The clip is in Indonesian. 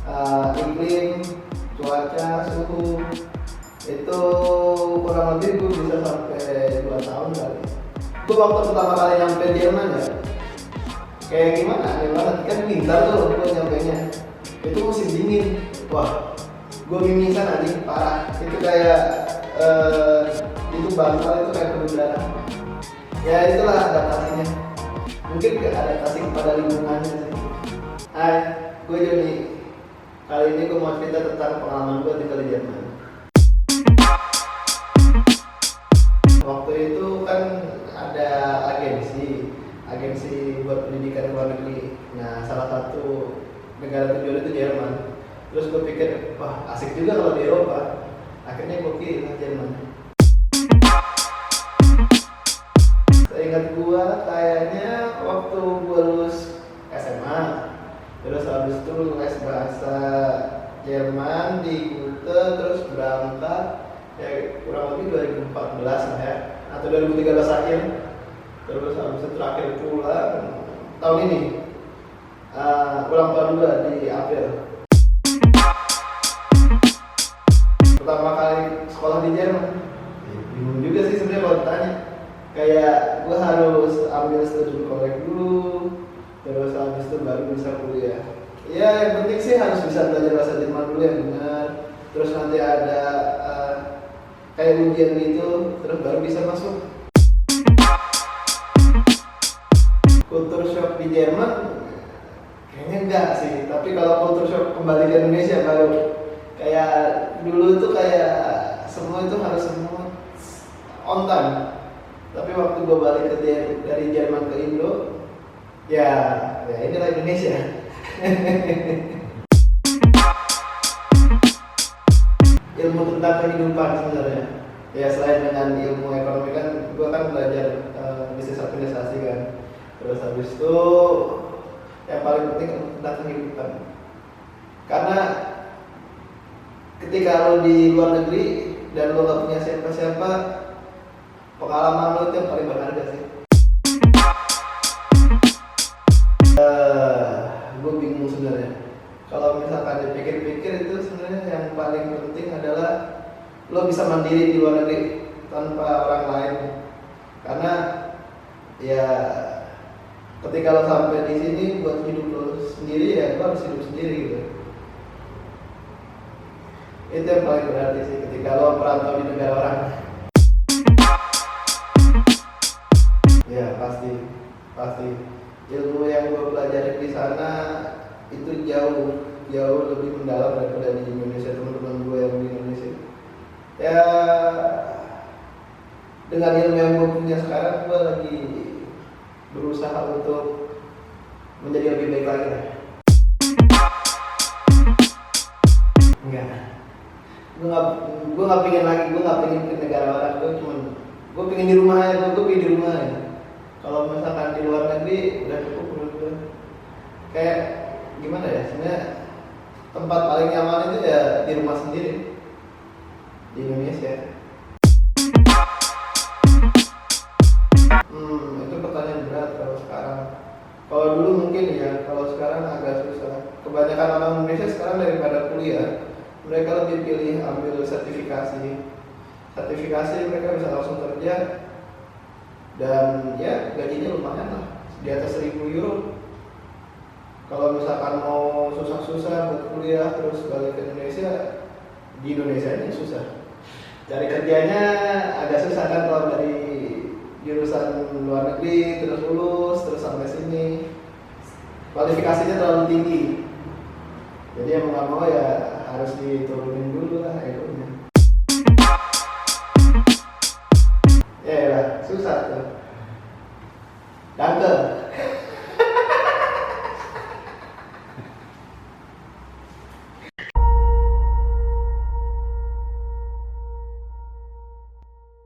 iklim, cuaca, suhu itu kurang lebih gue bisa sampai 2 tahun kali. Gue waktu pertama kali nyampe Jerman ya, kayak gimana kan winter tuh gue nyampenya, itu musim dingin. Wah, gue mimisan aja parah. Itu kayak itu bantal itu kayak kedua darah. Ya itulah adaptasinya, mungkin adaptasi kepada lingkungannya sih. Hai, gue Joni. Kali ini gue mau cerita tentang pengalaman gue tinggal di Jerman. Waktu itu kan ada agensi buat pendidikan luar negeri. Nah, salah satu negara tujuan itu Jerman. Terus gue pikir, wah asik juga kalau di Eropa. Akhirnya gue pilih Jerman. Seingat gue kayaknya waktu gue lulus SMA, terus habis itu les bahasa Jerman di Goethe, terus berangkat ya kurang lebih 2014 lah ya, atau 2013 akhir. Terus habis itu terakhir pulang tahun ini, ulang tahun juga di April. Pertama kali sekolah di Jerman, bingung juga sih sebenarnya kalau ditanya. Kayak gue harus ambil studi kolek dulu, terus habis itu baru bisa kuliah. Ya yang penting sih harus bisa belajar bahasa Jerman dulu yang benar. Terus nanti ada kayak ujian gitu, terus baru bisa masuk. Culture shock di Jerman kayaknya enggak sih, tapi kalau culture shock kembali ke Indonesia baru. Kayak dulu tuh kayak semua itu harus semua on time. Tapi waktu gue balik dari Jerman ke Indo, ya inilah Indonesia. Ilmu tentang kehidupan sebenarnya. Ya selain dengan ilmu ekonomi kan, gue kan belajar bisnis administrasi kan. Terus habis itu yang paling penting tentang kehidupan. Karena ketika lo di luar negeri dan lo gak punya siapa-siapa, pengalaman lo itu yang paling berharga sih. Gue bingung sebenarnya. Kalau misalkan dipikir-pikir itu sebenarnya yang paling penting adalah lo bisa mandiri di luar negeri tanpa orang lain. Karena ya ketika lo sampai di sini buat hidup lo sendiri, ya lo harus hidup sendiri gitu. Itu yang paling berarti sih ketika lo merantau di negara orang. Ya pasti ilmu yang gue pelajari di sana itu jauh lebih mendalam daripada di Indonesia. Teman-teman gue yang di Indonesia ya dengan ilmu yang gue punya sekarang, gue lagi berusaha untuk menjadi lebih baik lagi lah. Enggak, gue nggak pengen lagi, gue nggak pengen ke negara orang. Gue pengen di rumah aja, gue pengen di rumah aja. Kalau misalkan di luar negeri udah cukup menurut gue. Kayak gimana ya, sebenarnya tempat paling nyaman itu ya di rumah sendiri di Indonesia. Itu pertanyaan berat kalau sekarang. Kalau dulu mungkin ya, kalau sekarang agak susah. Kebanyakan orang Indonesia sekarang daripada kuliah, mereka lebih pilih ambil sertifikasi mereka bisa langsung kerja. Dan ya gajinya lumayan lah, di atas 1.000 euro. Kalau misalkan mau susah-susah buat kuliah terus balik ke Indonesia, di Indonesia ini susah. Cari kerjanya agak susah kan kalau dari jurusan luar negeri terus lulus terus sampai sini, kualifikasinya terlalu tinggi. Jadi yang mau nggak mau ya harus diturunin dulu.